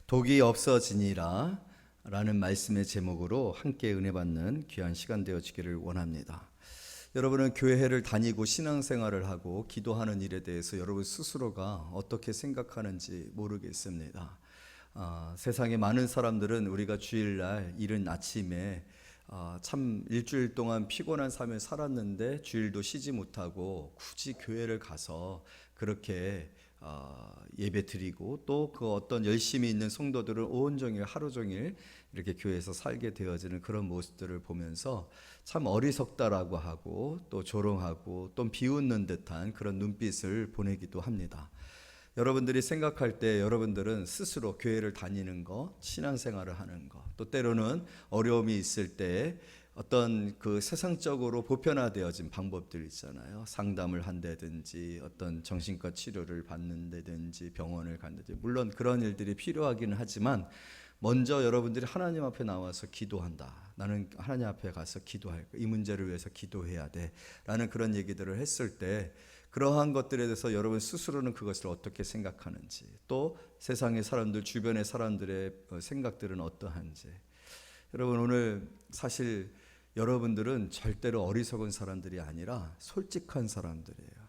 독이 없어지니라 라는 말씀의 제목으로 함께 은혜 받는 귀한 시간 되어지기를 원합니다. 여러분은 교회를 다니고 신앙생활을 하고 기도하는 일에 대해서 여러분 스스로가 어떻게 생각하는지 모르겠습니다. 세상에 많은 사람들은 우리가 주일날 이른 아침에 참 일주일 동안 피곤한 삶을 살았는데 주일도 쉬지 못하고 굳이 교회를 가서 그렇게 예배 드리고 또 그 어떤 열심히 있는 성도들은 온종일 하루 종일 이렇게 교회에서 살게 되어지는 그런 모습들을 보면서 참 어리석다라고 하고 또 조롱하고 또 비웃는 듯한 그런 눈빛을 보내기도 합니다. 여러분들이 생각할 때 여러분들은 스스로 교회를 다니는 거, 신앙생활을 하는 거, 또 때로는 어려움이 있을 때 어떤 그 세상적으로 보편화되어진 방법들 있잖아요. 상담을 한다든지 어떤 정신과 치료를 받는다든지 병원을 간다든지 물론 그런 일들이 필요하기는 하지만 먼저 여러분들이 하나님 앞에 나와서 기도한다. 나는 하나님 앞에 가서 기도할 거야. 이 문제를 위해서 기도해야 돼. 라는 그런 얘기들을 했을 때 그러한 것들에 대해서 여러분 스스로는 그것을 어떻게 생각하는지 또 세상의 사람들, 주변의 사람들의 생각들은 어떠한지 여러분 오늘 사실 여러분들은 절대로 어리석은 사람들이 아니라 솔직한 사람들이에요.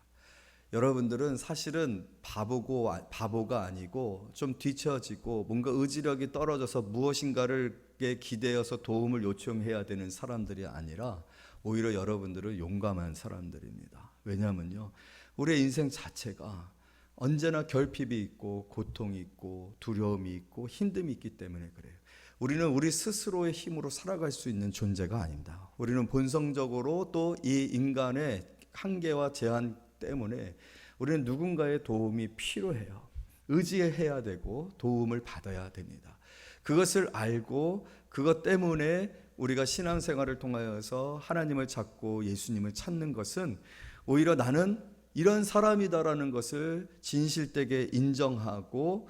여러분들은 사실은 바보가 아니고 좀 뒤처지고 뭔가 의지력이 떨어져서 무엇인가를 기대어서 도움을 요청해야 되는 사람들이 아니라 오히려 여러분들은 용감한 사람들입니다. 왜냐하면요, 우리의 인생 자체가 언제나 결핍이 있고 고통이 있고 두려움이 있고 힘듦이 있기 때문에 그래요. 우리는 우리 스스로의 힘으로 살아갈 수 있는 존재가 아닙니다. 우리는 본성적으로 또 이 인간의 한계와 제한 때문에 우리는 누군가의 도움이 필요해요. 의지해야 되고 도움을 받아야 됩니다. 그것을 알고 그것 때문에 우리가 신앙생활을 통하여서 하나님을 찾고 예수님을 찾는 것은 오히려 나는 이런 사람이다라는 것을 진실되게 인정하고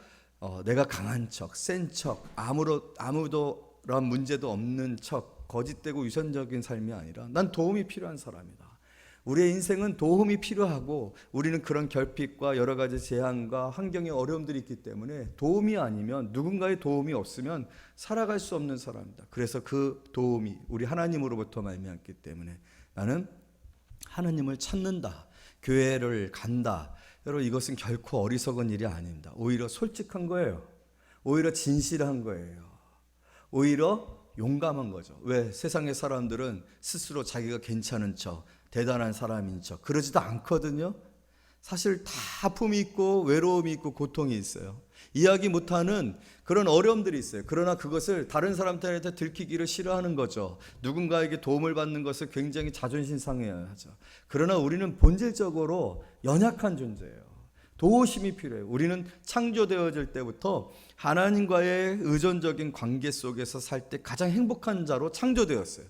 내가 강한 척, 센 척, 아무도란 문제도 없는 척, 거짓되고 위선적인 삶이 아니라 난 도움이 필요한 사람이다. 우리의 인생은 도움이 필요하고 우리는 그런 결핍과 여러 가지 제한과 환경의 어려움들이 있기 때문에 도움이 아니면 누군가의 도움이 없으면 살아갈 수 없는 사람이다. 그래서 그 도움이 우리 하나님으로부터 말미암기 때문에 나는 하나님을 찾는다. 교회를 간다. 여러분 이것은 결코 어리석은 일이 아닙니다. 오히려 솔직한 거예요. 오히려 진실한 거예요. 오히려 용감한 거죠. 왜? 세상의 사람들은 스스로 자기가 괜찮은 척, 대단한 사람인 척 그러지도 않거든요. 사실 다 아픔이 있고 외로움이 있고 고통이 있어요. 이야기 못하는 그런 어려움들이 있어요. 그러나 그것을 다른 사람들한테 들키기를 싫어하는 거죠. 누군가에게 도움을 받는 것을 굉장히 자존심 상해야 하죠. 그러나 우리는 본질적으로 연약한 존재예요. 도우심이 필요해요. 우리는 창조되어질 때부터 하나님과의 의존적인 관계 속에서 살 때 가장 행복한 자로 창조되었어요.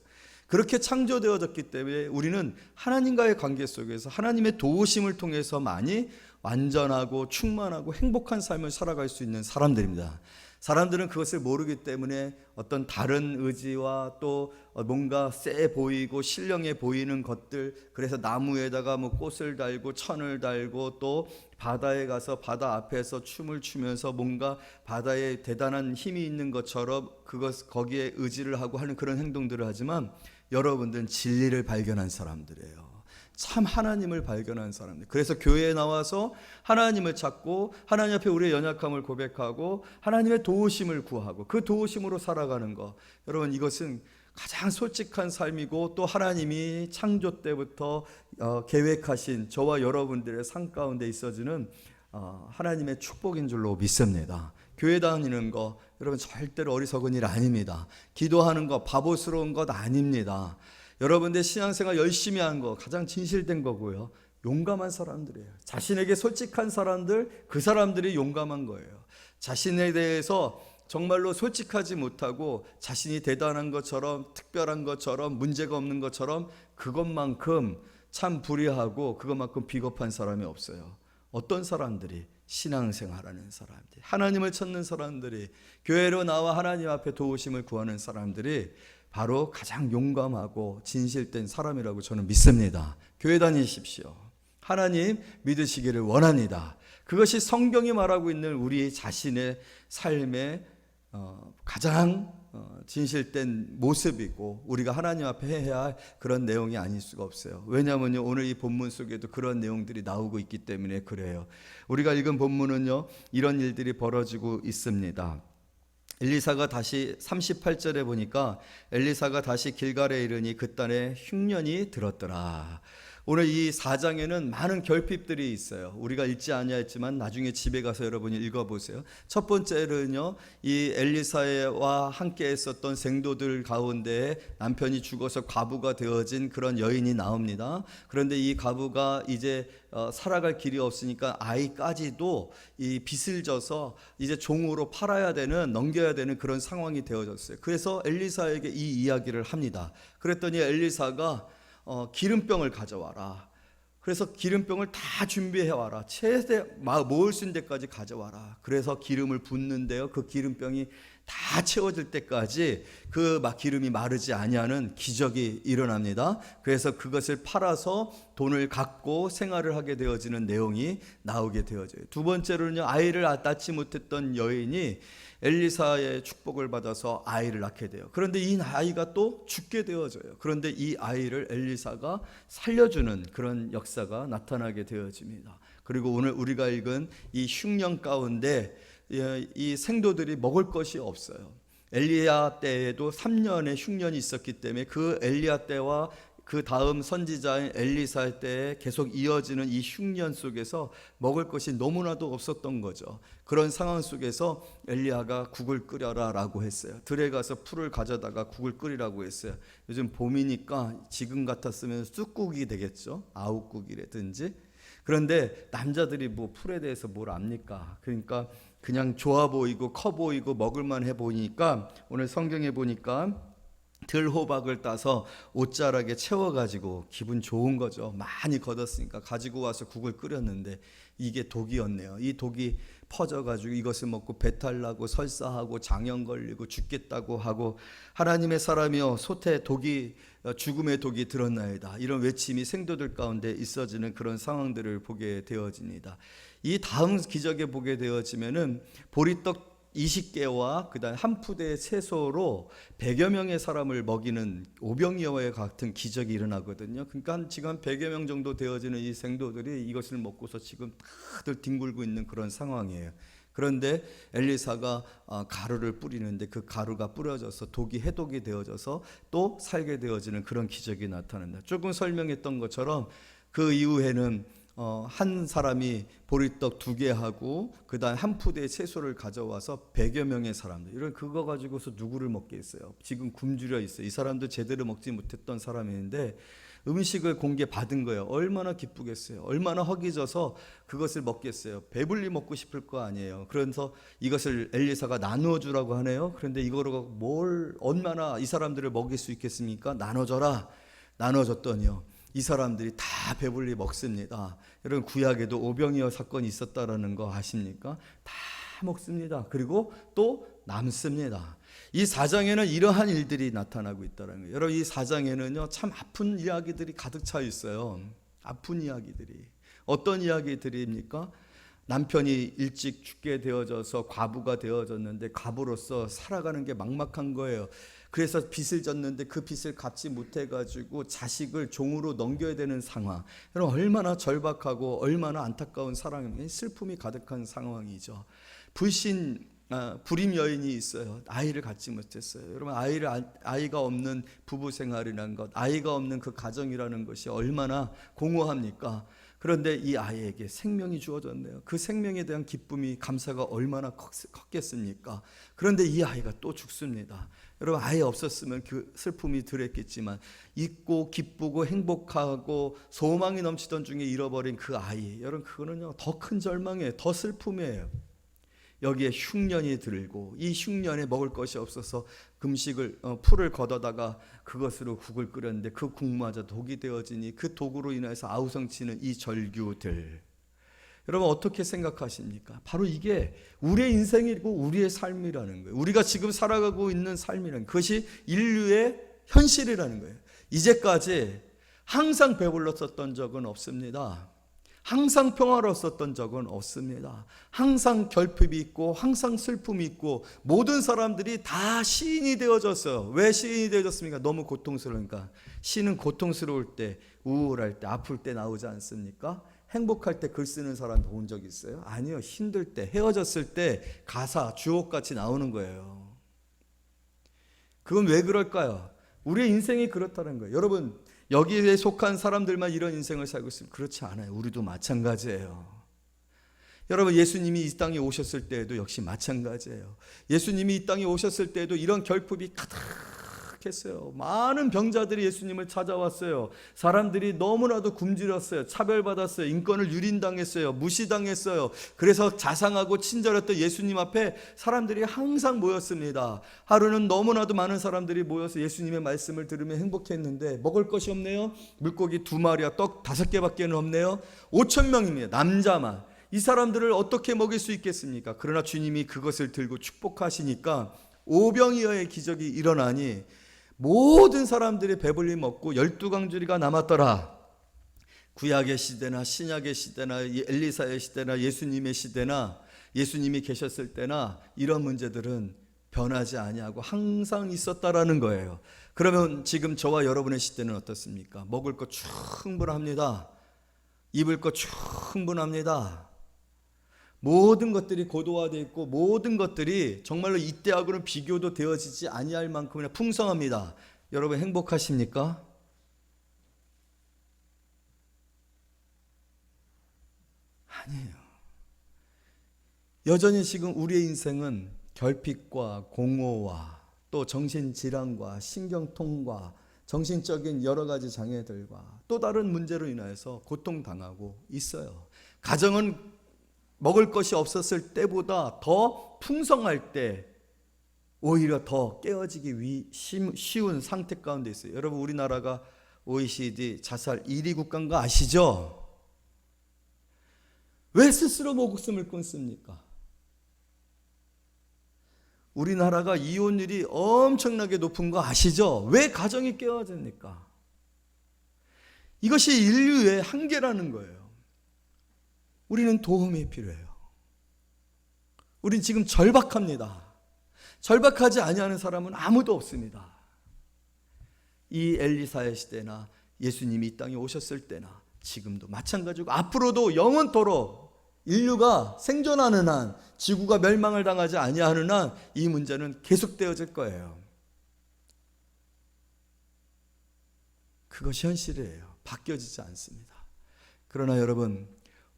그렇게 창조되어졌기 때문에 우리는 하나님과의 관계 속에서 하나님의 도우심을 통해서 많이 완전하고 충만하고 행복한 삶을 살아갈 수 있는 사람들입니다. 사람들은 그것을 모르기 때문에 어떤 다른 의지와 또 뭔가 세 보이고 신령해 보이는 것들, 그래서 나무에다가 뭐 꽃을 달고 천을 달고 또 바다에 가서 바다 앞에서 춤을 추면서 뭔가 바다에 대단한 힘이 있는 것처럼 거기에 의지를 하고 하는 그런 행동들을 하지만 여러분들은 진리를 발견한 사람들이에요. 참 하나님을 발견한 사람들. 그래서 교회에 나와서 하나님을 찾고 하나님 앞에 우리의 연약함을 고백하고 하나님의 도우심을 구하고 그 도우심으로 살아가는 것. 여러분 이것은 가장 솔직한 삶이고 또 하나님이 창조 때부터 계획하신 저와 여러분들의 삶 가운데 있어지는 하나님의 축복인 줄로 믿습니다. 교회 다니는 거 여러분 절대로 어리석은 일 아닙니다. 기도하는 거 바보스러운 것 아닙니다. 여러분들 신앙생활 열심히 하는 거 가장 진실된 거고요. 용감한 사람들이에요. 자신에게 솔직한 사람들, 그 사람들이 용감한 거예요. 자신에 대해서 정말로 솔직하지 못하고 자신이 대단한 것처럼 특별한 것처럼 문제가 없는 것처럼 그것만큼 참 불의하고 그것만큼 비겁한 사람이 없어요. 어떤 사람들이? 신앙생활하는 사람들이, 하나님을 찾는 사람들이, 교회로 나와 하나님 앞에 도우심을 구하는 사람들이 바로 가장 용감하고 진실된 사람이라고 저는 믿습니다. 교회 다니십시오. 하나님 믿으시기를 원합니다. 그것이 성경이 말하고 있는 우리 자신의 삶의 가장 진실된 모습이고 우리가 하나님 앞에 해야 할 그런 내용이 아닐 수가 없어요. 왜냐하면요, 오늘 이 본문 속에도 그런 내용들이 나오고 있기 때문에 그래요. 우리가 읽은 본문은요, 이런 일들이 벌어지고 있습니다. 엘리사가 다시 38절에 보니까 엘리사가 다시 길갈에 이르니 그 땅에 흉년이 들었더라. 오늘 이 4장에는 많은 결핍들이 있어요. 우리가 읽지 아니했지만 나중에 집에 가서 여러분이 읽어보세요. 첫 번째는요, 이 엘리사와 함께 했었던 생도들 가운데 남편이 죽어서 과부가 되어진 그런 여인이 나옵니다. 그런데 이 과부가 이제 살아갈 길이 없으니까 아이까지도 이 빚을 져서 이제 종으로 팔아야 되는, 넘겨야 되는 그런 상황이 되어졌어요. 그래서 엘리사에게 이 이야기를 합니다. 그랬더니 엘리사가 기름병을 가져와라. 그래서 기름병을 다 준비해와라. 최대 모을 수 있는 데까지 가져와라. 그래서 기름을 붓는데요, 그 기름병이 다 채워질 때까지 그 기름이 마르지 아니하는 기적이 일어납니다. 그래서 그것을 팔아서 돈을 갖고 생활을 하게 되어지는 내용이 나오게 되어져요. 두 번째로는요, 아이를 낳지 못했던 여인이 엘리사의 축복을 받아서 아이를 낳게 돼요. 그런데 이 아이가 또 죽게 되어져요. 그런데 이 아이를 엘리사가 살려주는 그런 역사가 나타나게 되어집니다. 그리고 오늘 우리가 읽은 이 흉년 가운데 이 생도들이 먹을 것이 없어요. 엘리야 때에도 3년의 흉년이 있었기 때문에 그 엘리야 때와 그 다음 선지자인 엘리사 때에 계속 이어지는 이 흉년 속에서 먹을 것이 너무나도 없었던 거죠. 그런 상황 속에서 엘리야가 국을 끓여라 라고 했어요. 들에 가서 풀을 가져다가 국을 끓이라고 했어요. 요즘 봄이니까 지금 같았으면 쑥국이 되겠죠. 아욱국이라든지. 그런데 남자들이 뭐 풀에 대해서 뭘 압니까? 그러니까 그냥 좋아 보이고 커 보이고 먹을만 해 보이니까 오늘 성경에 보니까 들호박을 따서 옷자락에 채워가지고 기분 좋은 거죠. 많이 걷었으니까 가지고 와서 국을 끓였는데 이게 독이었네요. 이 독이 퍼져가지고 이것을 먹고 배탈 나고 설사하고 장염 걸리고 죽겠다고 하고 하나님의 사람이여 솥에 독이 죽음의 독이 들었나이다. 이런 외침이 생도들 가운데 있어지는 그런 상황들을 보게 되어집니다. 이 다음 기적에 보게 되어지면은 보리떡 20개와 그다음 한 푸대의 채소로 100여 명의 사람을 먹이는 오병이어와 같은 기적이 일어나거든요. 그러니까 지금 한 100여 명 정도 되어지는 이 생도들이 이것을 먹고서 지금 다들 뒹굴고 있는 그런 상황이에요. 그런데 엘리사가 가루를 뿌리는데 그 가루가 뿌려져서 독이 해독이 되어져서 또 살게 되어지는 그런 기적이 나타난다. 조금 설명했던 것처럼 그 이후에는 한 사람이 보리떡 2개 하고 그 다음 한 푸대의 채소를 가져와서 100여 명의 사람들, 이런 그거 가지고서 누구를 먹겠어요? 지금 굶주려 있어요. 이 사람도 제대로 먹지 못했던 사람인데 음식을 공개 받은 거예요. 얼마나 기쁘겠어요. 얼마나 허기져서 그것을 먹겠어요. 배불리 먹고 싶을 거 아니에요. 그래서 이것을 엘리사가 나누어 주라고 하네요. 그런데 이거로 뭘 얼마나 이 사람들을 먹일 수 있겠습니까? 나눠줘라. 나눠줬더니요, 이 사람들이 다 배불리 먹습니다. 여러분, 구약에도 오병이어 사건이 있었다라는 거 아십니까? 다 먹습니다. 그리고 또 남습니다. 이 4장에는 이러한 일들이 나타나고 있다는 거예요. 여러분, 이 4장에는요 참 아픈 이야기들이 가득 차 있어요. 아픈 이야기들이. 어떤 이야기들입니까? 남편이 일찍 죽게 되어져서 과부가 되어졌는데 과부로서 살아가는 게 막막한 거예요. 그래서 빚을 졌는데 그 빚을 갚지 못해가지고 자식을 종으로 넘겨야 되는 상황. 여러분, 얼마나 절박하고 얼마나 안타까운 사랑이, 슬픔이 가득한 상황이죠. 불임 여인이 있어요. 아이를 갖지 못했어요. 여러분, 아이가 없는 부부 생활이라는 것, 아이가 없는 그 가정이라는 것이 얼마나 공허합니까? 그런데 이 아이에게 생명이 주어졌네요. 그 생명에 대한 기쁨이, 감사가 얼마나 컸겠습니까? 그런데 이 아이가 또 죽습니다. 여러분, 아이 없었으면 그 슬픔이 덜했겠지만 있고 기쁘고 행복하고 소망이 넘치던 중에 잃어버린 그 아이, 여러분, 그거는요 더 큰 절망이에요. 더 슬픔이에요. 여기에 흉년이 들고 이 흉년에 먹을 것이 없어서 금식을 풀을 걷어다가 그것으로 국을 끓였는데 그 국마저 독이 되어지니 그 독으로 인해서 아우성치는 이 절규들, 여러분 어떻게 생각하십니까? 바로 이게 우리의 인생이고 우리의 삶이라는 거예요. 우리가 지금 살아가고 있는 삶이라는, 그것이 인류의 현실이라는 거예요. 이제까지 항상 배불렀었던 적은 없습니다. 항상 평화로웠었던 적은 없습니다. 항상 결핍이 있고 항상 슬픔이 있고 모든 사람들이 다 시인이 되어졌어요. 왜 시인이 되어졌습니까? 너무 고통스러우니까. 시는 고통스러울 때, 우울할 때, 아플 때 나오지 않습니까? 행복할 때 글 쓰는 사람 본 적 있어요? 아니요. 힘들 때, 헤어졌을 때 가사, 주옥같이 나오는 거예요. 그건 왜 그럴까요? 우리의 인생이 그렇다는 거예요. 여러분, 여기에 속한 사람들만 이런 인생을 살고 있으면 그렇지 않아요. 우리도 마찬가지예요. 여러분, 예수님이 이 땅에 오셨을 때에도 역시 마찬가지예요. 예수님이 이 땅에 오셨을 때에도 이런 결핍이 가득했어요. 많은 병자들이 예수님을 찾아왔어요. 사람들이 너무나도 굶주렸어요. 차별받았어요. 인권을 유린당했어요. 무시당했어요. 그래서 자상하고 친절했던 예수님 앞에 사람들이 항상 모였습니다. 하루는 너무나도 많은 사람들이 모여서 예수님의 말씀을 들으며 행복했는데 먹을 것이 없네요. 물고기 2마리와 떡 5개밖에 없네요. 5,000명입니다. 남자만. 이 사람들을 어떻게 먹일 수 있겠습니까? 그러나 주님이 그것을 들고 축복하시니까 오병이어의 기적이 일어나니 모든 사람들이 배불리 먹고 12강주리가 남았더라. 구약의 시대나 신약의 시대나 엘리사의 시대나 예수님의 시대나 예수님이 계셨을 때나 이런 문제들은 변하지 아니하고 항상 있었다라는 거예요. 그러면 지금 저와 여러분의 시대는 어떻습니까? 먹을 것 충분합니다. 입을 것 충분합니다. 모든 것들이 고도화되어 있고 모든 것들이 정말로 이때하고는 비교도 되어지지 아니할 만큼이나 풍성합니다. 여러분 행복하십니까? 아니에요. 여전히 지금 우리의 인생은 결핍과 공허와 또 정신질환과 신경통과 정신적인 여러 가지 장애들과 또 다른 문제로 인하여서 고통당하고 있어요. 가정은 먹을 것이 없었을 때보다 더 풍성할 때 오히려 더 깨어지기 쉬운 상태 가운데 있어요. 여러분, 우리나라가 OECD 자살 1위 국가인 거 아시죠? 왜 스스로 목숨을 끊습니까? 우리나라가 이혼율이 엄청나게 높은 거 아시죠? 왜 가정이 깨어집니까? 이것이 인류의 한계라는 거예요. 우리는 도움이 필요해요. 우린 지금 절박합니다. 절박하지 아니하는 사람은 아무도 없습니다. 이 엘리사의 시대나 예수님이 이 땅에 오셨을 때나 지금도 마찬가지고 앞으로도 영원토록 인류가 생존하는 한, 지구가 멸망을 당하지 아니하는 한 이 문제는 계속되어질 거예요. 그것이 현실이에요. 바뀌어지지 않습니다. 그러나 여러분,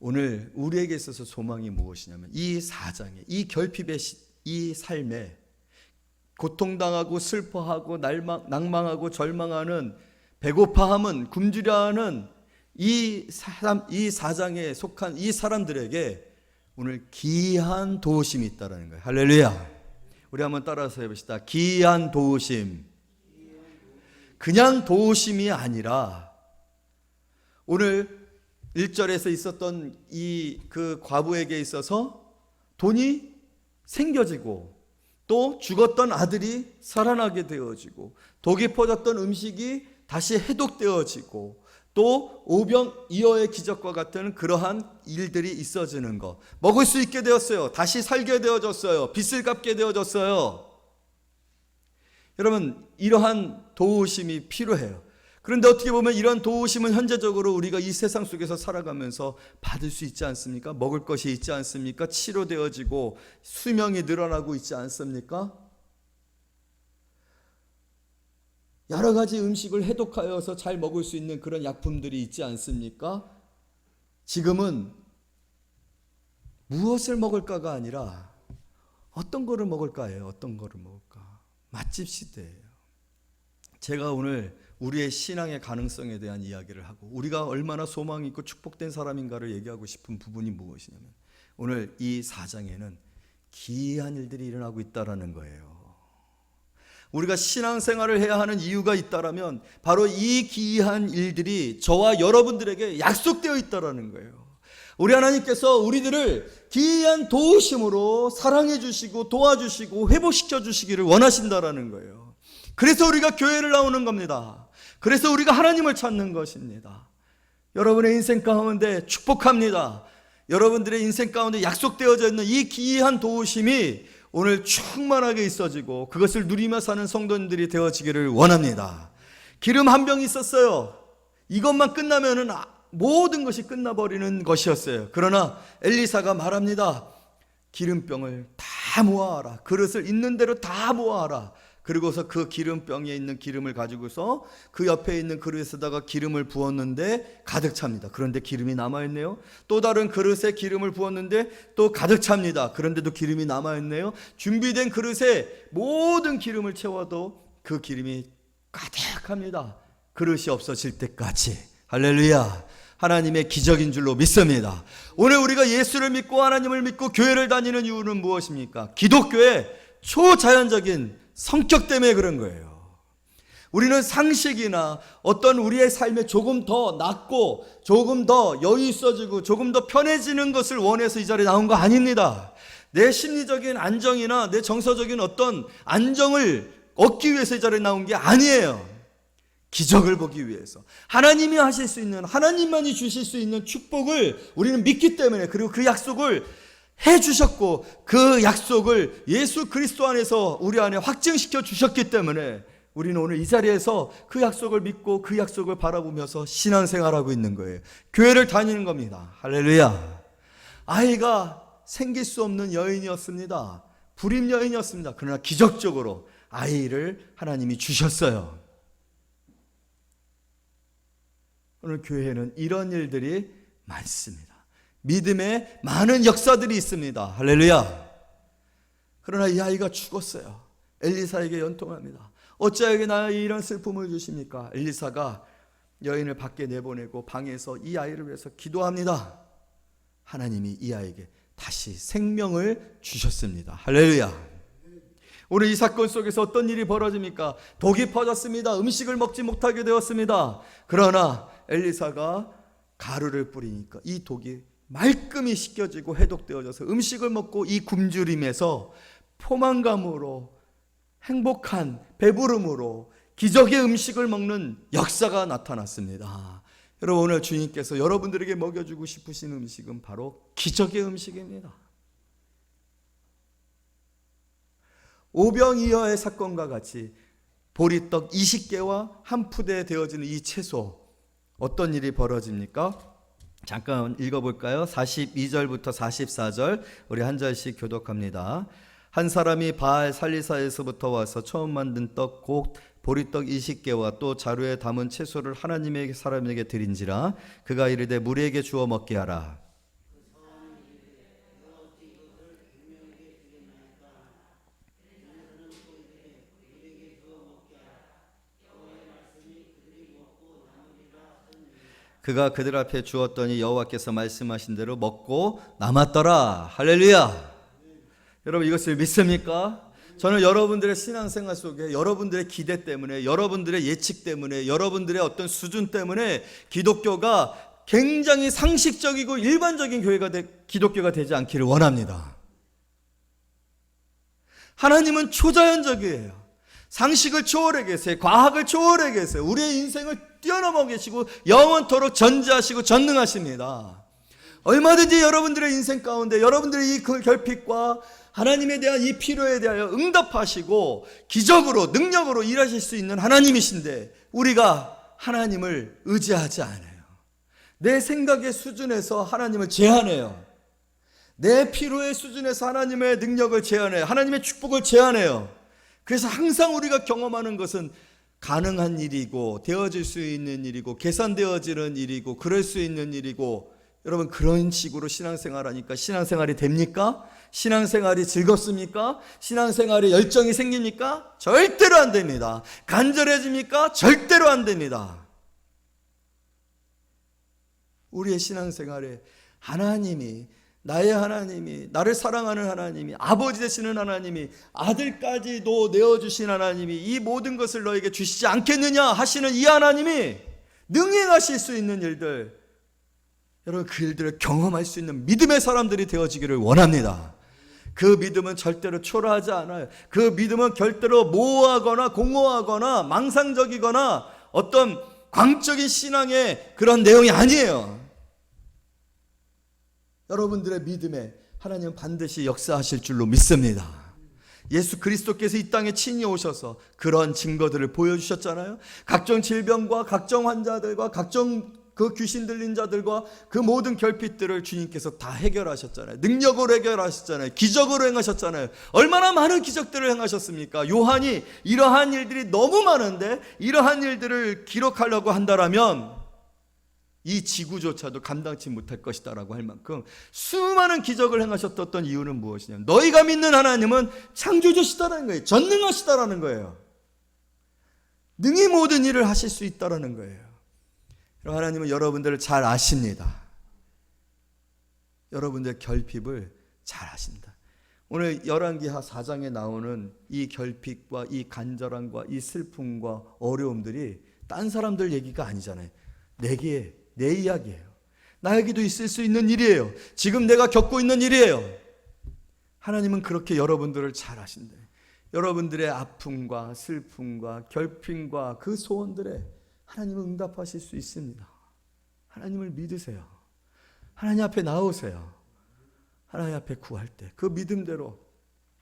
오늘 우리에게 있어서 소망이 무엇이냐면 이 사장의, 이 결핍의 이 삶에 고통당하고 슬퍼하고 낭망하고 절망하는, 배고파함은 굶주려하는 이 사장에 속한 이 사람들에게 오늘 기이한 도우심이 있다는 거예요. 할렐루야. 우리 한번 따라서 해봅시다. 기이한 도우심. 그냥 도우심이 아니라 오늘 1절에서 있었던 그 과부에게 있어서 돈이 생겨지고 또 죽었던 아들이 살아나게 되어지고 독이 퍼졌던 음식이 다시 해독되어지고 또 오병이어의 기적과 같은 그러한 일들이 있어지는 것, 먹을 수 있게 되었어요. 다시 살게 되어졌어요. 빚을 갚게 되어졌어요. 여러분, 이러한 도우심이 필요해요. 그런데 어떻게 보면 이런 도우심은 현재적으로 우리가 이 세상 속에서 살아가면서 받을 수 있지 않습니까? 먹을 것이 있지 않습니까? 치료되어지고 수명이 늘어나고 있지 않습니까? 여러 가지 음식을 해독하여서 잘 먹을 수 있는 그런 약품들이 있지 않습니까? 지금은 무엇을 먹을까가 아니라 어떤 거를 먹을까예요. 어떤 거를 먹을까? 맛집 시대예요. 제가 오늘 우리의 신앙의 가능성에 대한 이야기를 하고 우리가 얼마나 소망이 있고 축복된 사람인가를 얘기하고 싶은 부분이 무엇이냐면 오늘 이 4장에는 기이한 일들이 일어나고 있다는 거예요. 우리가 신앙생활을 해야 하는 이유가 있다면 바로 이 기이한 일들이 저와 여러분들에게 약속되어 있다는 거예요. 우리 하나님께서 우리들을 기이한 도우심으로 사랑해 주시고 도와주시고 회복시켜 주시기를 원하신다는 거예요. 그래서 우리가 교회를 나오는 겁니다. 그래서 우리가 하나님을 찾는 것입니다. 여러분의 인생 가운데 축복합니다. 여러분들의 인생 가운데 약속되어져 있는 이 귀한 도우심이 오늘 충만하게 있어지고 그것을 누리며 사는 성도님들이 되어지기를 원합니다. 기름 한 병이 있었어요. 이것만 끝나면은 모든 것이 끝나버리는 것이었어요. 그러나 엘리사가 말합니다. 기름병을 다 모아라. 그릇을 있는 대로 다 모아라. 그리고서 그 기름병에 있는 기름을 가지고서 그 옆에 있는 그릇에다가 기름을 부었는데 가득 찹니다. 그런데 기름이 남아있네요. 또 다른 그릇에 기름을 부었는데 또 가득 찹니다. 그런데도 기름이 남아있네요. 준비된 그릇에 모든 기름을 채워도 그 기름이 가득합니다. 그릇이 없어질 때까지. 할렐루야. 하나님의 기적인 줄로 믿습니다. 오늘 우리가 예수를 믿고 하나님을 믿고 교회를 다니는 이유는 무엇입니까? 기독교의 초자연적인 성격 때문에 그런 거예요. 우리는 상식이나 어떤 우리의 삶에 조금 더 낫고 조금 더 여유 있어지고 조금 더 편해지는 것을 원해서 이 자리에 나온 거 아닙니다. 내 심리적인 안정이나 내 정서적인 어떤 안정을 얻기 위해서 이 자리에 나온 게 아니에요. 기적을 보기 위해서 하나님이 하실 수 있는, 하나님만이 주실 수 있는 축복을 우리는 믿기 때문에, 그리고 그 약속을 해주셨고 그 약속을 예수 그리스도 안에서 우리 안에 확증시켜 주셨기 때문에 우리는 오늘 이 자리에서 그 약속을 믿고 그 약속을 바라보면서 신앙생활하고 있는 거예요. 교회를 다니는 겁니다. 할렐루야. 아이가 생길 수 없는 여인이었습니다. 불임 여인이었습니다. 그러나 기적적으로 아이를 하나님이 주셨어요. 오늘 교회에는 이런 일들이 많습니다. 믿음의 많은 역사들이 있습니다. 할렐루야. 그러나 이 아이가 죽었어요. 엘리사에게 연통합니다. 어찌하여 나에게 이런 슬픔을 주십니까? 엘리사가 여인을 밖에 내보내고 방에서 이 아이를 위해서 기도합니다. 하나님이 이 아이에게 다시 생명을 주셨습니다. 할렐루야. 오늘 이 사건 속에서 어떤 일이 벌어집니까? 독이 퍼졌습니다. 음식을 먹지 못하게 되었습니다. 그러나 엘리사가 가루를 뿌리니까 이 독이 말끔히 씻겨지고 해독되어져서 음식을 먹고 이 굶주림에서 포만감으로 행복한 배부름으로 기적의 음식을 먹는 역사가 나타났습니다. 여러분, 오늘 주님께서 여러분들에게 먹여주고 싶으신 음식은 바로 기적의 음식입니다. 오병이어의 사건과 같이 보리떡 20개와 한 푸대 되어지는 이 채소, 어떤 일이 벌어집니까? 잠깐 읽어볼까요? 42절부터 44절 우리 한 절씩 교독합니다. 한 사람이 바알 살리사에서부터 와서 처음 만든 떡 곧 보리떡 20개와 또 자루에 담은 채소를 하나님의 사람에게 드린지라. 그가 이르되 무리에게 주어 먹게 하라. 그가 그들 앞에 주었더니 여호와께서 말씀하신 대로 먹고 남았더라. 할렐루야. 여러분, 이것을 믿습니까? 저는 여러분들의 신앙생활 속에 여러분들의 기대 때문에, 여러분들의 예측 때문에, 여러분들의 어떤 수준 때문에 기독교가 굉장히 상식적이고 일반적인 기독교가 되지 않기를 원합니다. 하나님은 초자연적이에요. 상식을 초월해 계세요. 과학을 초월해 계세요. 우리의 인생을 뛰어넘어 계시고 영원토록 전지하시고 전능하십니다. 얼마든지 여러분들의 인생 가운데 여러분들의 이 결핍과 하나님에 대한 이 필요에 대하여 응답하시고 기적으로 능력으로 일하실 수 있는 하나님이신데 우리가 하나님을 의지하지 않아요. 내 생각의 수준에서 하나님을 제한해요. 내 필요의 수준에서 하나님의 능력을 제한해요. 하나님의 축복을 제한해요. 그래서 항상 우리가 경험하는 것은 가능한 일이고 되어질 수 있는 일이고 계산되어지는 일이고 그럴 수 있는 일이고, 여러분, 그런 식으로 신앙생활하니까 신앙생활이 됩니까? 신앙생활이 즐겁습니까? 신앙생활에 열정이 생깁니까? 절대로 안 됩니다. 간절해집니까? 절대로 안 됩니다. 우리의 신앙생활에 하나님이, 나의 하나님이, 나를 사랑하는 하나님이, 아버지 되시는 하나님이, 아들까지도 내어주신 하나님이 이 모든 것을 너에게 주시지 않겠느냐 하시는 이 하나님이 능행하실 수 있는 일들, 여러분, 그 일들을 경험할 수 있는 믿음의 사람들이 되어지기를 원합니다. 그 믿음은 절대로 초라하지 않아요. 그 믿음은 절대로 모호하거나 공허하거나 망상적이거나 어떤 광적인 신앙의 그런 내용이 아니에요. 여러분들의 믿음에 하나님은 반드시 역사하실 줄로 믿습니다. 예수 그리스도께서 이 땅에 친히 오셔서 그런 증거들을 보여주셨잖아요. 각종 질병과 각종 환자들과 각종 그 귀신 들린 자들과 그 모든 결핍들을 주님께서 다 해결하셨잖아요. 능력으로 해결하셨잖아요. 기적으로 행하셨잖아요. 얼마나 많은 기적들을 행하셨습니까? 요한이 이러한 일들이 너무 많은데 이러한 일들을 기록하려고 한다라면 이 지구조차도 감당치 못할 것이다라고 할 만큼 수많은 기적을 행하셨던 이유는 무엇이냐면 너희가 믿는 하나님은 창조주시다라는 거예요. 전능하시다라는 거예요. 능히 모든 일을 하실 수 있다라는 거예요. 하나님은 여러분들을 잘 아십니다. 여러분들의 결핍을 잘 아십니다. 오늘 열왕기하 4장에 나오는 이 결핍과 이 간절함과 이 슬픔과 어려움들이 딴 사람들 얘기가 아니잖아요. 내 이야기예요. 나에게도 있을 수 있는 일이에요. 지금 내가 겪고 있는 일이에요. 하나님은 그렇게 여러분들을 잘 아신대. 여러분들의 아픔과 슬픔과 결핍과 그 소원들에 하나님은 응답하실 수 있습니다. 하나님을 믿으세요. 하나님 앞에 나오세요. 하나님 앞에 구할 때 그 믿음대로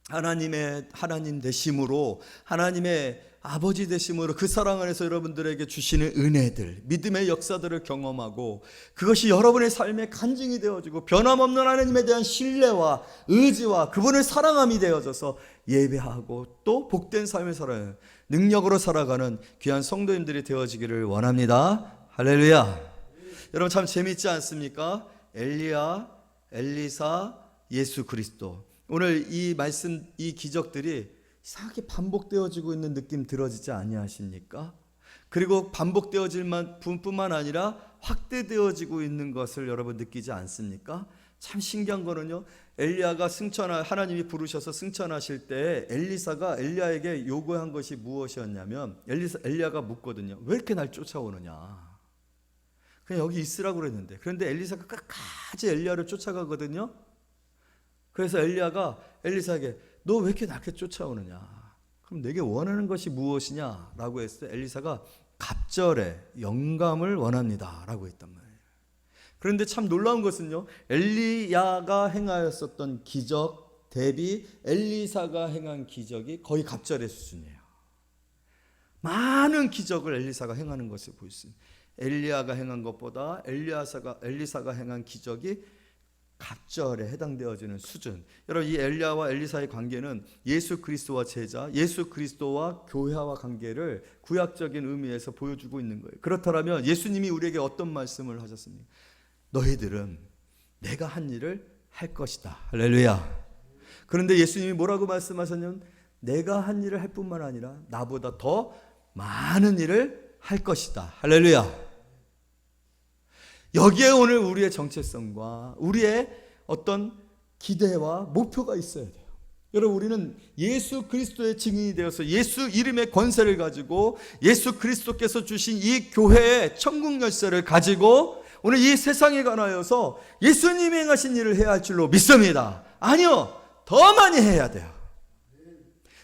하나님 되심으로 하나님의 아버지 되심으로 그 사랑 안에서 여러분들에게 주시는 은혜들, 믿음의 역사들을 경험하고 그것이 여러분의 삶의 간증이 되어지고 변함없는 하나님에 대한 신뢰와 의지와 그분을 사랑함이 되어져서 예배하고 또 복된 삶을 살아요. 능력으로 살아가는 귀한 성도님들이 되어지기를 원합니다. 할렐루야. 여러분 참 재밌지 않습니까? 엘리야, 엘리사, 예수 그리스도. 오늘 이 말씀, 이 기적들이 이상하게 반복되어지고 있는 느낌 들어지지 아니하십니까? 그리고 반복되어질 뿐만 아니라 확대되어지고 있는 것을 여러분 느끼지 않습니까? 참 신기한 거는요, 엘리야가 하나님이 부르셔서 승천하실 때 엘리사가 엘리야에게 요구한 것이 무엇이었냐면 엘리야가 묻거든요. 왜 이렇게 날 쫓아오느냐? 그냥 여기 있으라고 그랬는데. 그런데 엘리사가 끝까지 엘리야를 쫓아가거든요. 그래서 엘리야가 엘리사에게 너 왜 이렇게 나를 쫓아오느냐? 그럼 내게 원하는 것이 무엇이냐? 라고 했을 때 엘리사가 갑절에 영감을 원합니다 라고 했단 말이에요. 그런데 참 놀라운 것은요, 엘리야가 행하였었던 기적 대비 엘리사가 행한 기적이 거의 갑절의 수준이에요. 많은 기적을 엘리사가 행하는 것을 볼 수 있습니다. 엘리야가 행한 것보다 엘리사가 행한 기적이 갑절에 해당되어지는 수준. 여러분, 이 엘리야와 엘리사의 관계는 예수 그리스도와 제자, 예수 그리스도와 교회와 관계를 구약적인 의미에서 보여주고 있는 거예요. 그렇다면 예수님이 우리에게 어떤 말씀을 하셨습니까? 너희들은 내가 한 일을 할 것이다. 할렐루야. 그런데 예수님이 뭐라고 말씀하셨냐면 내가 한 일을 할 뿐만 아니라 나보다 더 많은 일을 할 것이다. 할렐루야. 여기에 오늘 우리의 정체성과 우리의 어떤 기대와 목표가 있어야 돼요. 여러분, 우리는 예수 그리스도의 증인이 되어서 예수 이름의 권세를 가지고 예수 그리스도께서 주신 이 교회의 천국 열쇠를 가지고 오늘 이 세상에 관하여서 예수님이 행하신 일을 해야 할 줄로 믿습니다. 아니요, 더 많이 해야 돼요.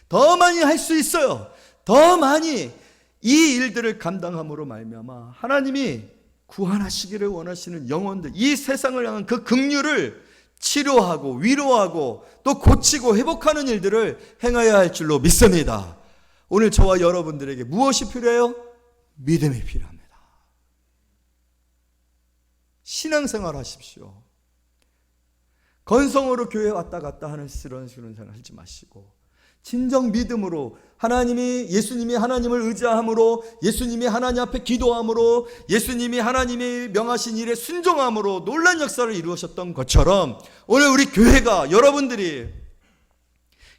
더 많이 할 수 있어요. 더 많이 이 일들을 감당함으로 말미암아 하나님이 구원하시기를 원하시는 영혼들, 이 세상을 향한 그 긍휼을 치료하고 위로하고 또 고치고 회복하는 일들을 행해야 할 줄로 믿습니다. 오늘 저와 여러분들에게 무엇이 필요해요? 믿음이 필요합니다. 신앙생활 하십시오. 건성으로 교회 왔다 갔다 하는 그런 생활 하지 마시고 진정 믿음으로 예수님이 하나님을 의지함으로, 예수님이 하나님 앞에 기도함으로, 예수님이 하나님이 명하신 일에 순종함으로 놀란 역사를 이루셨던 것처럼 오늘 우리 교회가, 여러분들이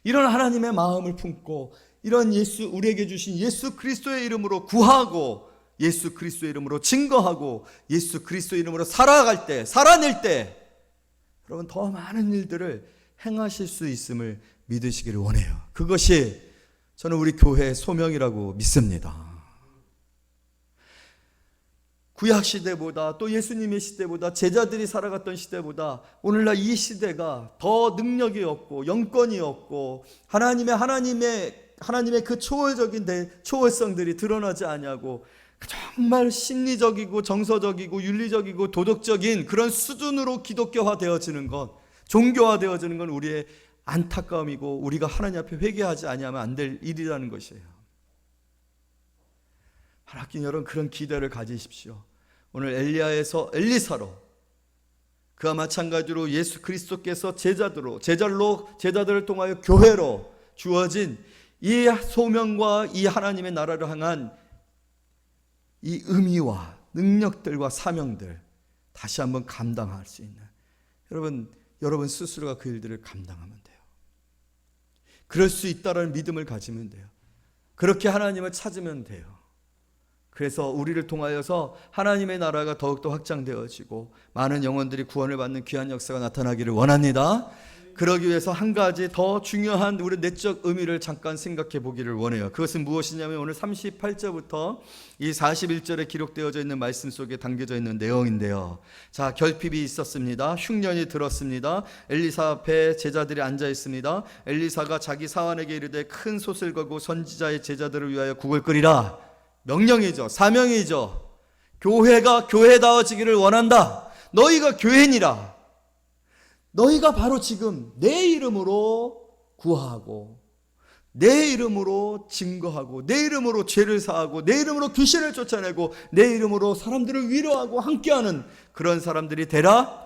이런 하나님의 마음을 품고 이런 우리에게 주신 예수 그리스도의 이름으로 구하고 예수 그리스도의 이름으로 증거하고 예수 그리스도의 이름으로 살아낼 때 여러분 더 많은 일들을 행하실 수 있음을 믿으시기를 원해요. 그것이 저는 우리 교회의 소명이라고 믿습니다. 구약 시대보다 또 예수님의 시대보다 제자들이 살아갔던 시대보다 오늘날 이 시대가 더 능력이 없고 영권이 없고 하나님의 그 초월성들이 드러나지 않냐고 정말 심리적이고 정서적이고 윤리적이고 도덕적인 그런 수준으로 기독교화 되어지는 것, 종교화 되어지는 건 우리의 안타까움이고 우리가 하나님 앞에 회개하지 아니하면 안 될 일이라는 것이에요. 하나님 여러분, 그런 기대를 가지십시오. 오늘 엘리야에서 엘리사로, 그와 마찬가지로 예수 그리스도께서 제자들을 통하여 교회로 주어진 이 소명과 이 하나님의 나라를 향한 이 의미와 능력들과 사명들 다시 한번 감당할 수 있는, 여러분 스스로가 그 일들을 감당하면 돼요. 그럴 수 있다라는 믿음을 가지면 돼요. 그렇게 하나님을 찾으면 돼요. 그래서 우리를 통하여서 하나님의 나라가 더욱더 확장되어지고 많은 영혼들이 구원을 받는 귀한 역사가 나타나기를 원합니다. 그러기 위해서 한 가지 더 중요한 우리 내적 의미를 잠깐 생각해 보기를 원해요. 그것은 무엇이냐면 오늘 38절부터 이 41절에 기록되어져 있는 말씀 속에 담겨져 있는 내용인데요. 자, 결핍이 있었습니다. 흉년이 들었습니다. 엘리사 앞에 제자들이 앉아 있습니다. 엘리사가 자기 사환에게 이르되 큰 솥을 걸고 선지자의 제자들을 위하여 국을 끓이라. 명령이죠. 사명이죠. 교회가 교회다워지기를 원한다. 너희가 교회니라. 너희가 바로 지금 내 이름으로 구하고 내 이름으로 증거하고 내 이름으로 죄를 사하고 내 이름으로 귀신을 쫓아내고 내 이름으로 사람들을 위로하고 함께하는 그런 사람들이 되라.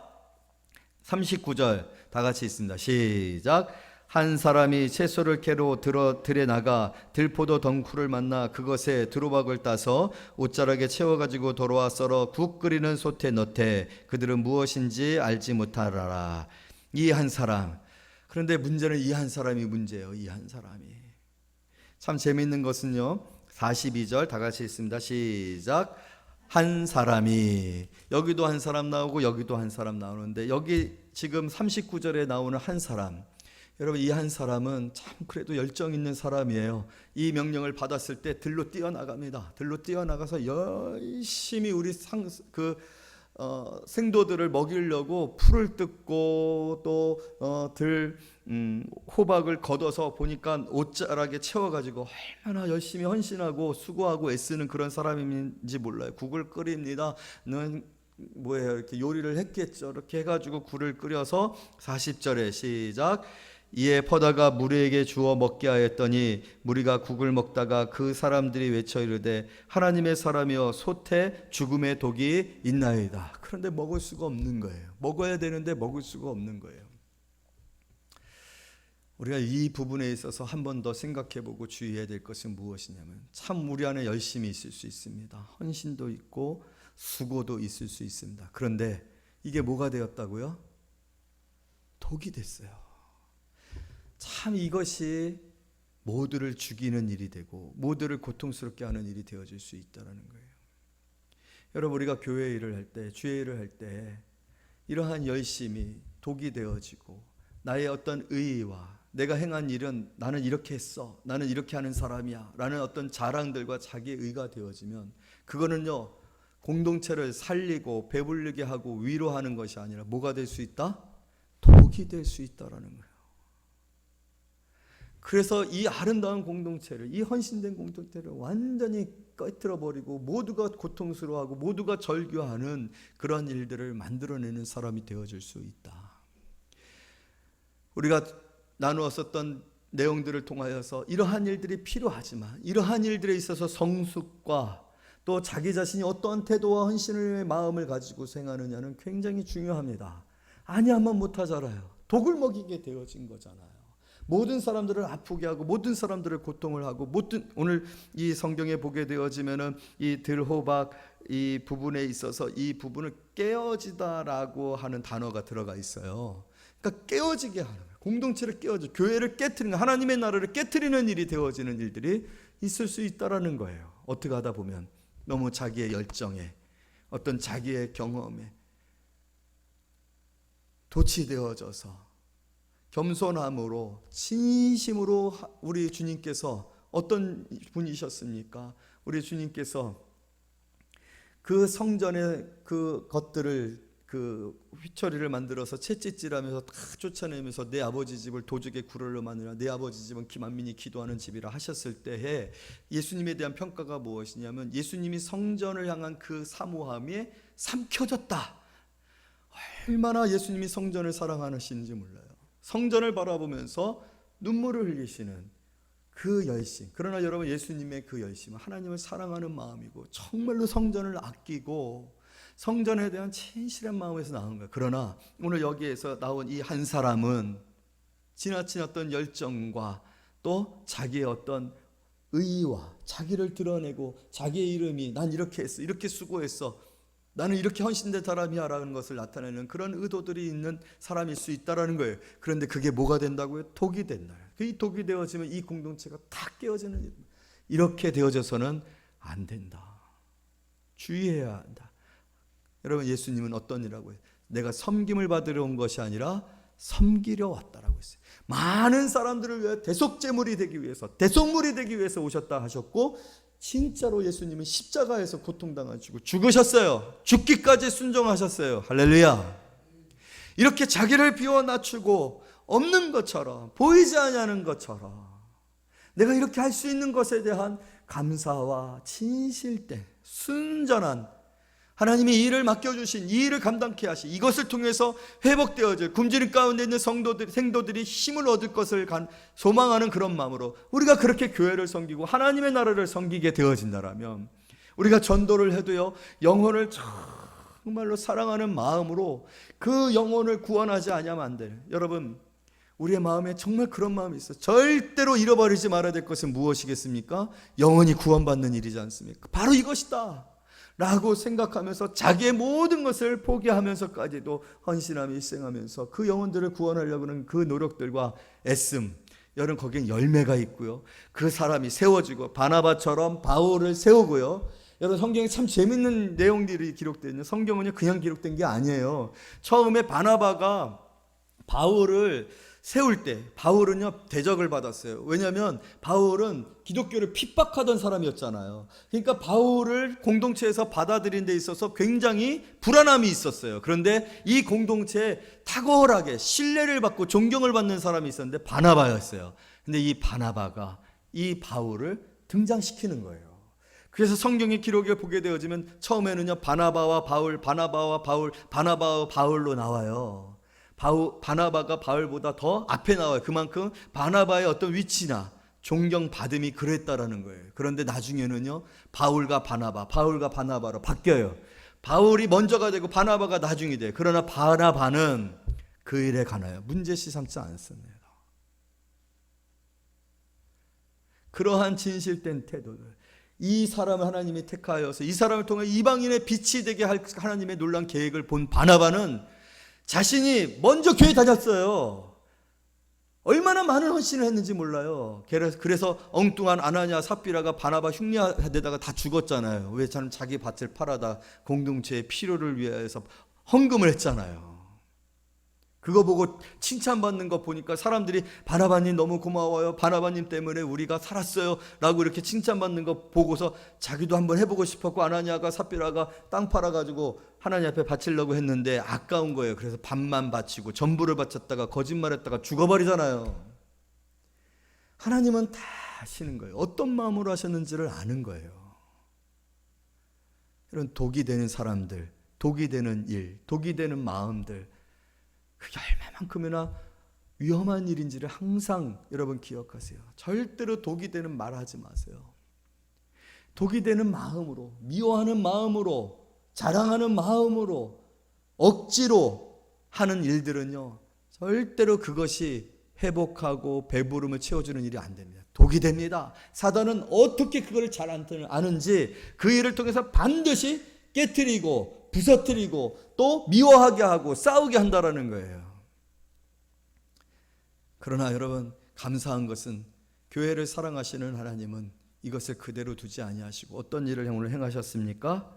39절 다 같이 있습니다. 시작. 한 사람이 채소를 캐러 들에 나가 들포도 덩쿨을 만나 그것에 두루박을 따서 옷자락에 채워가지고 돌아와 썰어 국 끓이는 솥에 넣되 그들은 무엇인지 알지 못하라라. 이 한 사람. 그런데 문제는 이 한 사람이 문제예요. 이 한 사람이. 참 재미있는 것은요, 42절 다 같이 있습니다. 시작. 한 사람이, 여기도 한 사람 나오고 여기도 한 사람 나오는데 여기 지금 39절에 나오는 한 사람, 여러분 이 한 사람은 참 그래도 열정 있는 사람이에요. 이 명령을 받았을 때 들로 뛰어나갑니다. 들로 뛰어나가서 열심히 우리 생도들을 먹이려고 풀을 뜯고 또 호박을 걷어서 보니까 옷자락에 채워가지고 얼마나 열심히 헌신하고 수고하고 애쓰는 그런 사람인지 몰라요. 국을 끓입니다. 뭐예요? 이렇게 요리를 했겠죠. 이렇게 해가지고 굴을 끓여서 40절에 시작. 이에 퍼다가 무리에게 주어 먹게 하였더니 무리가 국을 먹다가 그 사람들이 외쳐 이르되 하나님의 사람이여 솥에 죽음의 독이 있나이다. 그런데 먹을 수가 없는 거예요. 먹어야 되는데 먹을 수가 없는 거예요. 우리가 이 부분에 있어서 한 번 더 생각해보고 주의해야 될 것은 무엇이냐면 참 우리 안에 열심이 있을 수 있습니다. 헌신도 있고 수고도 있을 수 있습니다. 그런데 이게 뭐가 되었다고요? 독이 됐어요. 참 이것이 모두를 죽이는 일이 되고 모두를 고통스럽게 하는 일이 되어질 수 있다는 거예요. 여러분 우리가 교회 일을 할 때, 주의 일을 할 때 이러한 열심이 독이 되어지고 나의 어떤 의의와 내가 행한 일은 나는 이렇게 했어, 나는 이렇게 하는 사람이야 라는 어떤 자랑들과 자기의가 되어지면 그거는요 공동체를 살리고 배불리게 하고 위로하는 것이 아니라 뭐가 될 수 있다? 독이 될 수 있다라는 거예요. 그래서 이 아름다운 공동체를, 이 헌신된 공동체를 완전히 꺼트려 버리고 모두가 고통스러워하고 모두가 절규하는 그런 일들을 만들어내는 사람이 되어질 수 있다. 우리가 나누었었던 내용들을 통하여서 이러한 일들이 필요하지만 이러한 일들에 있어서 성숙과 또 자기 자신이 어떠한 태도와 헌신의 마음을 가지고 생하느냐는 굉장히 중요합니다. 아니하면 못하잖아요. 독을 먹이게 되어진 거잖아요. 모든 사람들을 아프게 하고 모든 사람들을 고통을 하고 오늘 이 성경에 보게 되어지면은 이 들호박 이 부분에 있어서 이 부분을 깨어지다라고 하는 단어가 들어가 있어요. 그러니까 깨어지게 하는 거예요. 공동체를 깨어져, 교회를 깨트리는, 하나님의 나라를 깨트리는 일이 되어지는 일들이 있을 수 있다라는 거예요. 어떻게 하다 보면 너무 자기의 열정에 어떤 자기의 경험에 도취되어져서 겸손함으로 진심으로 우리 주님께서 어떤 분이셨습니까? 우리 주님께서 그 성전의 그 것들을 그 휘처리를 만들어서 채찍질하면서 다 쫓아내면서 내 아버지 집을 도적의 굴을 만들라, 내 아버지 집은 기만민이 기도하는 집이라 하셨을 때에 예수님에 대한 평가가 무엇이냐면 예수님이 성전을 향한 그 사모함에 삼켜졌다. 얼마나 예수님이 성전을 사랑하시는지 몰라요. 성전을 바라보면서 눈물을 흘리시는 그 열심. 그러나 여러분, 예수님의 그 열심은 하나님을 사랑하는 마음이고 정말로 성전을 아끼고 성전에 대한 진실한 마음에서 나온 거예요. 그러나 오늘 여기에서 나온 이 한 사람은 지나친 어떤 열정과 또 자기의 어떤 의의와 자기를 드러내고 자기의 이름이 난 이렇게 했어, 이렇게 수고했어, 나는 이렇게 헌신된 사람이야 라는 것을 나타내는 그런 의도들이 있는 사람일 수 있다는 거예요. 그런데 그게 뭐가 된다고요? 독이 된다. 이 독이 되어지면 이 공동체가 다 깨어지는 일. 이렇게 되어져서는 안 된다. 주의해야 한다. 여러분, 예수님은 어떤 일이라고 해요? 내가 섬김을 받으러 온 것이 아니라 섬기려 왔다라고 했어요. 많은 사람들을 위해 대속제물이 되기 위해서, 대속물이 되기 위해서 오셨다 하셨고, 진짜로 예수님은 십자가에서 고통당하시고 죽으셨어요. 죽기까지 순종하셨어요. 할렐루야. 이렇게 자기를 비워 낮추고 없는 것처럼, 보이지 않는 것처럼 내가 이렇게 할 수 있는 것에 대한 감사와 진실된 순전한, 하나님이 이 일을 맡겨주신, 이 일을 감당케 하신, 이것을 통해서 회복되어질 굶주림 가운데 있는 생도들이 힘을 얻을 것을 소망하는 그런 마음으로 우리가 그렇게 교회를 섬기고 하나님의 나라를 섬기게 되어진다라면, 우리가 전도를 해도요, 영혼을 정말로 사랑하는 마음으로 그 영혼을 구원하지 아니하면 안 돼요. 여러분, 우리의 마음에 정말 그런 마음이 있어요. 절대로 잃어버리지 말아야 될 것은 무엇이겠습니까? 영혼이 구원받는 일이지 않습니까? 바로 이것이다 라고 생각하면서 자기의 모든 것을 포기하면서까지도 헌신하며 희생하면서 그 영혼들을 구원하려고 하는 그 노력들과 애씀, 여러분, 거기엔 열매가 있고요, 그 사람이 세워지고 바나바처럼 바울을 세우고요. 여러분, 성경에 참 재밌는 내용들이 기록되어 있는, 성경은요 그냥 기록된 게 아니에요. 처음에 바나바가 바울을 세울 때 바울은요 대적을 받았어요. 왜냐하면 바울은 기독교를 핍박하던 사람이었잖아요. 그러니까 바울을 공동체에서 받아들인 데 있어서 굉장히 불안함이 있었어요. 그런데 이 공동체에 탁월하게 신뢰를 받고 존경을 받는 사람이 있었는데 바나바였어요. 근데 이 바나바가 이 바울을 등장시키는 거예요. 그래서 성경의 기록을 보게 되어지면 처음에는요 바나바와 바울, 바나바와 바울, 바나바와 바울로 나와요. 바나바가 바울보다 더 앞에 나와요. 그만큼 바나바의 어떤 위치나 존경받음이 그랬다라는 거예요. 그런데 나중에는요 바울과 바나바로 바뀌어요. 바울이 먼저가 되고 바나바가 나중이 돼요. 그러나 바나바는 그 일에 관하여 문제시 삼지 않습니다. 그러한 진실된 태도들, 이 사람을 하나님이 택하여서 이 사람을 통해 이방인의 빛이 되게 할 하나님의 놀라운 계획을 본 바나바는 자신이 먼저 교회 다녔어요. 얼마나 많은 헌신을 했는지 몰라요. 그래서 엉뚱한 아나니아 삽비라가 바나바 흉내하다가 다 죽었잖아요. 왜? 자기 밭을 팔아다 공동체의 필요를 위해서 헌금을 했잖아요. 그거 보고 칭찬받는 거 보니까 사람들이 바나바님 너무 고마워요, 바나바님 때문에 우리가 살았어요 라고 이렇게 칭찬받는 거 보고서 자기도 한번 해보고 싶었고, 아나니아가 삽비라가 땅 팔아가지고 하나님 앞에 바치려고 했는데 아까운 거예요. 그래서 반만 바치고 전부를 바쳤다가 거짓말했다가 죽어버리잖아요. 하나님은 다 아시는 거예요. 어떤 마음으로 하셨는지를 아는 거예요. 이런 독이 되는 사람들, 독이 되는 일, 독이 되는 마음들, 그게 얼마만큼이나 위험한 일인지를 항상 여러분 기억하세요. 절대로 독이 되는 말 하지 마세요. 독이 되는 마음으로, 미워하는 마음으로, 자랑하는 마음으로, 억지로 하는 일들은요 절대로 그것이 회복하고 배부름을 채워주는 일이 안 됩니다. 독이 됩니다. 사단은 어떻게 그걸 잘 아는지 그 일을 통해서 반드시 깨트리고 부서뜨리고 또 미워하게 하고 싸우게 한다라는 거예요. 그러나 여러분, 감사한 것은 교회를 사랑하시는 하나님은 이것을 그대로 두지 아니하시고 어떤 일을 오늘 행하셨습니까?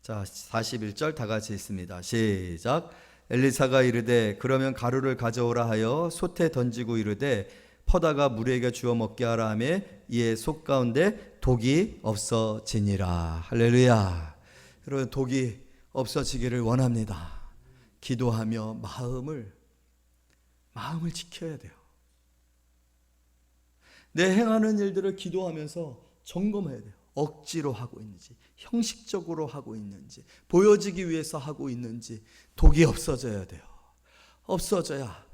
자, 41절 다 같이 읽습니다. 시작. 엘리사가 이르되 그러면 가루를 가져오라 하여 솥에 던지고 이르되 퍼다가 무리에게 주어 먹게 하라 하며 이에 솥 가운데 독이 없어지니라. 할렐루야. 여러분, 독이 없어지기를 원합니다. 기도하며 마음을 지켜야 돼요. 내 행하는 일들을 기도하면서 점검해야 돼요. 억지로 하고 있는지, 형식적으로 하고 있는지, 보여지기 위해서 하고 있는지. 독이 없어져야 돼요. 없어져야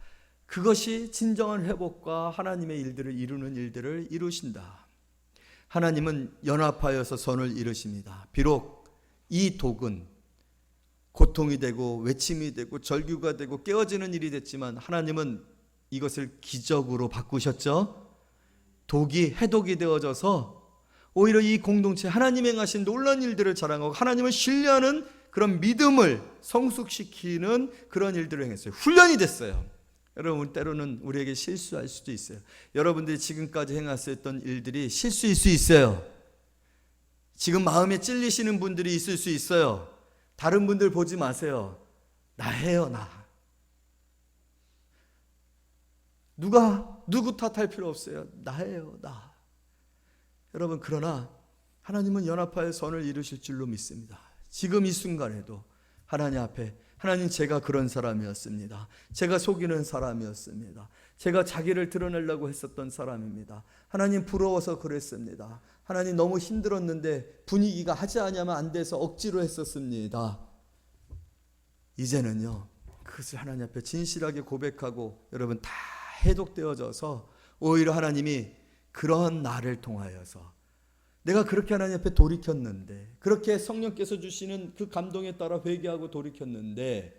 그것이 진정한 회복과 하나님의 일들을 이루는 일들을 이루신다. 하나님은 연합하여서 선을 이루십니다. 비록 이 독은 고통이 되고 외침이 되고 절규가 되고 깨어지는 일이 됐지만 하나님은 이것을 기적으로 바꾸셨죠. 독이 해독이 되어져서 오히려 이 공동체 하나님 행하신 놀라운 일들을 자랑하고 하나님을 신뢰하는 그런 믿음을 성숙시키는 그런 일들을 행했어요. 훈련이 됐어요. 여러분, 때로는 우리에게 실수할 수도 있어요. 여러분들이 지금까지 행하셨던 일들이 실수일 수 있어요. 지금 마음에 찔리시는 분들이 있을 수 있어요. 다른 분들 보지 마세요. 나 해요, 나. 누구 탓할 필요 없어요. 나예요, 나. 여러분, 그러나 하나님은 연합하여 선을 이루실 줄로 믿습니다. 지금 이 순간에도 하나님 앞에, 하나님, 제가 그런 사람이었습니다. 제가 속이는 사람이었습니다. 제가 자기를 드러내려고 했었던 사람입니다. 하나님, 부러워서 그랬습니다. 하나님, 너무 힘들었는데 분위기가 하지 않으면 안 돼서 억지로 했었습니다. 이제는요, 그것을 하나님 앞에 진실하게 고백하고 여러분 다 해독되어져서 오히려 하나님이 그런 나를 통하여서 내가 그렇게 하나님 앞에 돌이켰는데, 그렇게 성령께서 주시는 그 감동에 따라 회개하고 돌이켰는데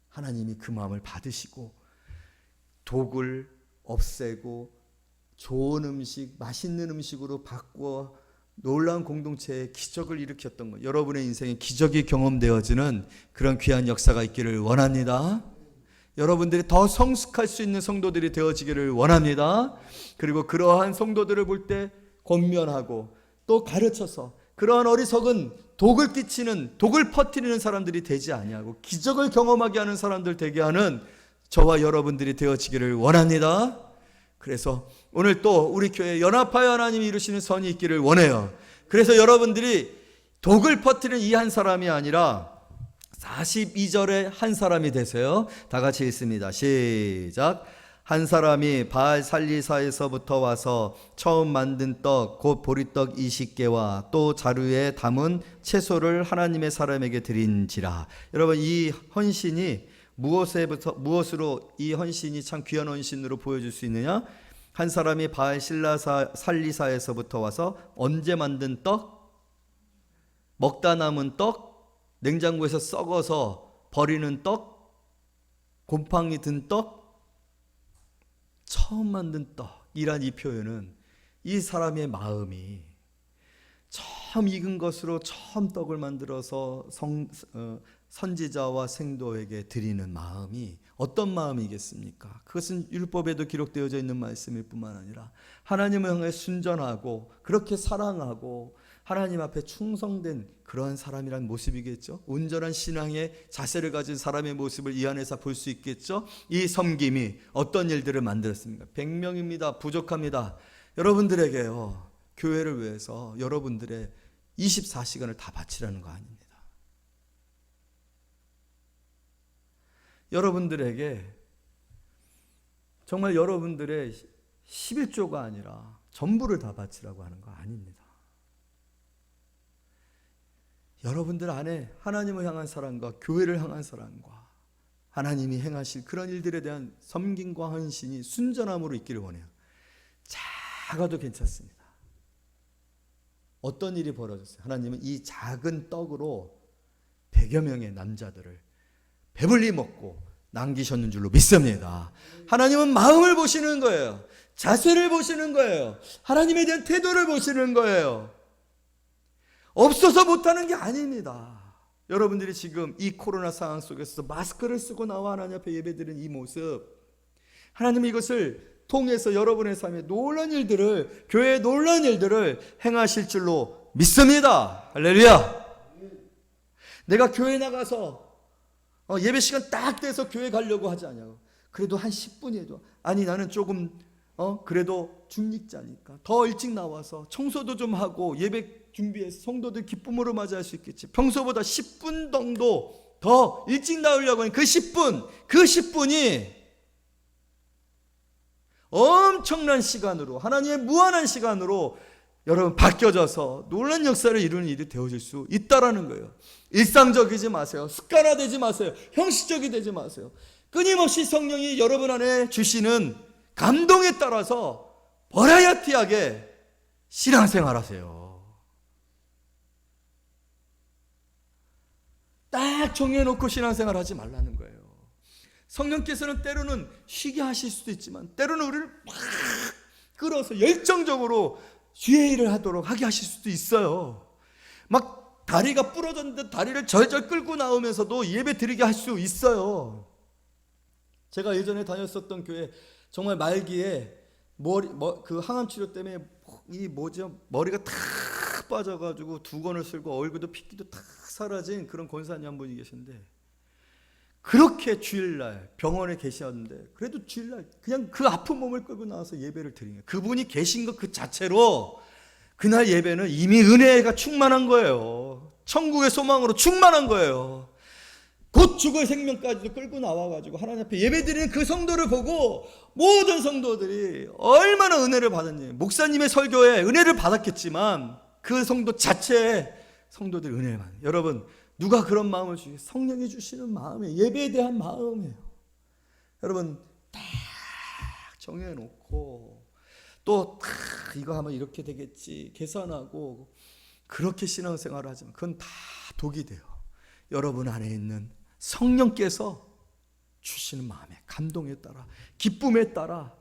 하나님이 그 마음을 받으시고 독을 없애고 좋은 음식, 맛있는 음식으로 바꾸어 놀라운 공동체의 기적을 일으켰던 것, 여러분의 인생에 기적이 경험되어지는 그런 귀한 역사가 있기를 원합니다. 여러분들이 더 성숙할 수 있는 성도들이 되어지기를 원합니다. 그리고 그러한 성도들을 볼 때 권면하고 또 가르쳐서 그러한 어리석은 독을 끼치는, 독을 퍼뜨리는 사람들이 되지 아니하고 기적을 경험하게 하는 사람들 되게 하는 저와 여러분들이 되어지기를 원합니다. 그래서 오늘 또 우리 교회에 연합하여 하나님이 이루시는 선이 있기를 원해요. 그래서 여러분들이 독을 퍼뜨리는 이 한 사람이 아니라 42절에 한 사람이 되세요. 다 같이 읽습니다. 시작. 한 사람이 바알 살리사에서부터 와서 처음 만든 떡 곧 보리떡 20개와 또 자루에 담은 채소를 하나님의 사람에게 드린지라. 여러분, 이 헌신이 무엇으로 이 헌신이 참 귀한 헌신으로 보여줄 수 있느냐? 한 사람이 바알 살리사에서부터 와서 언제 만든 떡? 먹다 남은 떡? 냉장고에서 썩어서 버리는 떡? 곰팡이 든 떡? 처음 만든 떡이란 이 표현은 이 사람의 마음이 처음 익은 것으로 처음 떡을 만들어서 선지자와 생도에게 드리는 마음이 어떤 마음이겠습니까? 그것은 율법에도 기록되어져 있는 말씀일 뿐만 아니라 하나님을 향해 순전하고 그렇게 사랑하고 하나님 앞에 충성된 그러한 사람이란 모습이겠죠. 온전한 신앙의 자세를 가진 사람의 모습을 이 안에서 볼 수 있겠죠. 이 섬김이 어떤 일들을 만들었습니까? 100명입니다. 부족합니다. 여러분들에게요, 교회를 위해서 여러분들의 24시간을 다 바치라는 거 아닙니다. 여러분들에게 정말 여러분들의 11조가 아니라 전부를 다 바치라고 하는 거 아닙니다. 여러분들 안에 하나님을 향한 사랑과 교회를 향한 사랑과 하나님이 행하실 그런 일들에 대한 섬김과 헌신이 순전함으로 있기를 원해요. 작아도 괜찮습니다. 어떤 일이 벌어졌어요? 하나님은 이 작은 떡으로 100여 명의 남자들을 배불리 먹고 남기셨는 줄로 믿습니다. 하나님은 마음을 보시는 거예요. 자세를 보시는 거예요. 하나님에 대한 태도를 보시는 거예요. 없어서 못하는 게 아닙니다. 여러분들이 지금 이 코로나 상황 속에서 마스크를 쓰고 나와 하나님 앞에 예배드리는 이 모습, 하나님은 이것을 통해서 여러분의 삶에 놀라운 일들을, 교회의 놀라운 일들을 행하실 줄로 믿습니다. 할렐루야. 내가 교회 나가서 예배 시간 딱 돼서 교회 가려고 하지 않냐고. 그래도 한 10분이라도, 아니 나는 조금 그래도 중직자니까 더 일찍 나와서 청소도 좀 하고 예배 준비해서 성도들 기쁨으로 맞이할 수 있겠지. 평소보다 10분 정도 더 일찍 나오려고 하는 그 10분이 엄청난 시간으로, 하나님의 무한한 시간으로 여러분 바뀌어져서 놀란 역사를 이루는 일이 되어질 수 있다라는 거예요. 일상적이지 마세요. 습관화되지 마세요. 형식적이 되지 마세요. 끊임없이 성령이 여러분 안에 주시는 감동에 따라서 버라이어티하게 신앙생활하세요. 딱 정해놓고 신앙생활하지 말라는 거예요. 성령께서는 때로는 쉬게 하실 수도 있지만 때로는 우리를 막 끌어서 열정적으로 주의 일을 하게 하실 수도 있어요. 막 다리가 부러졌는데 다리를 절절 끌고 나오면서도 예배 드리게 할 수 있어요. 제가 예전에 다녔었던 교회 정말 말기에 그 항암 치료 때문에 머리가 탁 빠져가지고 두건을 쓸고 얼굴도 핏기도 탁 사라진 그런 권사님 한 분이 계신데, 그렇게 주일날 병원에 계셨는데 그래도 주일날 그냥 그 아픈 몸을 끌고 나와서 예배를 드린 거예요. 그분이 계신 것 그 자체로 그날 예배는 이미 은혜가 충만한 거예요. 천국의 소망으로 충만한 거예요. 곧 죽을 생명까지도 끌고 나와가지고 하나님 앞에 예배드리는 그 성도를 보고 모든 성도들이 얼마나 은혜를 받았니. 목사님의 설교에 은혜를 받았겠지만 그 성도 자체에 성도들이 은혜를 받아요. 여러분, 누가 그런 마음을 주시고 성령이 주시는 마음이에요. 예배에 대한 마음이에요. 여러분, 딱 정해놓고 또 이거 하면 이렇게 되겠지 계산하고 그렇게 신앙생활을 하지만 그건 다 독이 돼요. 여러분 안에 있는 성령께서 주시는 마음의 감동에 따라, 기쁨에 따라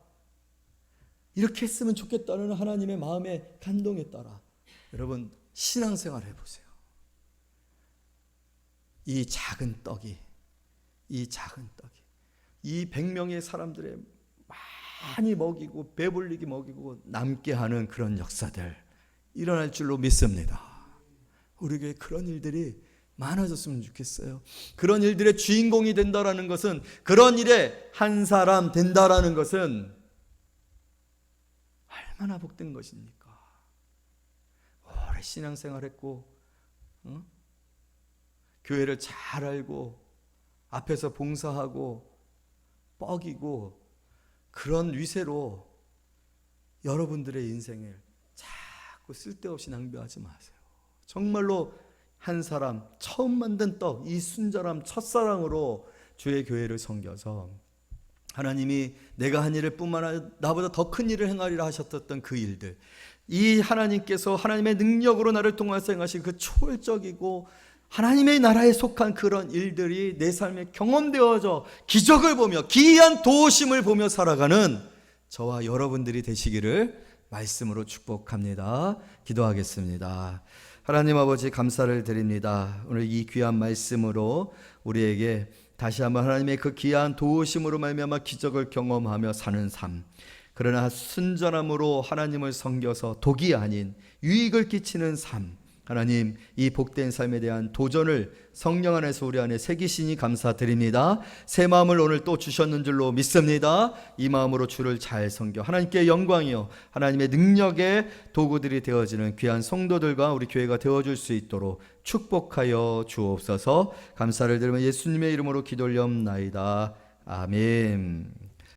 이렇게 했으면 좋겠다는 하나님의 마음의 감동에 따라 여러분 신앙생활 해보세요. 이 작은 떡이 이 100명의 사람들의 많이 먹이고 배불리게 먹이고 남게 하는 그런 역사들 일어날 줄로 믿습니다. 우리 교회 그런 일들이 많아졌으면 좋겠어요. 그런 일들의 주인공이 된다라는 것은, 그런 일에 한 사람 된다라는 것은 얼마나 복된 것입니까? 오래 신앙생활했고 교회를 잘 알고 앞에서 봉사하고 뻐기고 그런 위세로 여러분들의 인생을 자꾸 쓸데없이 낭비하지 마세요. 정말로 한 사람, 처음 만든 떡, 이 순절함 첫사랑으로 주의 교회를 섬겨서 하나님이 내가 한 일을 뿐만 아니라 나보다 더 큰 일을 행하리라 하셨던 그 일들, 이 하나님께서 하나님의 능력으로 나를 통해서 행하신 그 초월적이고 하나님의 나라에 속한 그런 일들이 내 삶에 경험되어져 기적을 보며 기이한 도우심을 보며 살아가는 저와 여러분들이 되시기를 말씀으로 축복합니다. 기도하겠습니다. 하나님 아버지, 감사를 드립니다. 오늘 이 귀한 말씀으로 우리에게 다시 한번 하나님의 그 귀한 도우심으로 말미암아 기적을 경험하며 사는 삶, 그러나 순전함으로 하나님을 섬겨서 독이 아닌 유익을 끼치는 삶, 하나님, 이 복된 삶에 대한 도전을 성령 안에서 우리 안에 새기시니 감사드립니다. 새 마음을 오늘 또 주셨는 줄로 믿습니다. 이 마음으로 주를 잘 섬겨 하나님께 영광이요 하나님의 능력의 도구들이 되어지는 귀한 성도들과 우리 교회가 되어줄 수 있도록 축복하여 주옵소서. 감사를 드리며 예수님의 이름으로 기도 올리옵나이다. 아멘.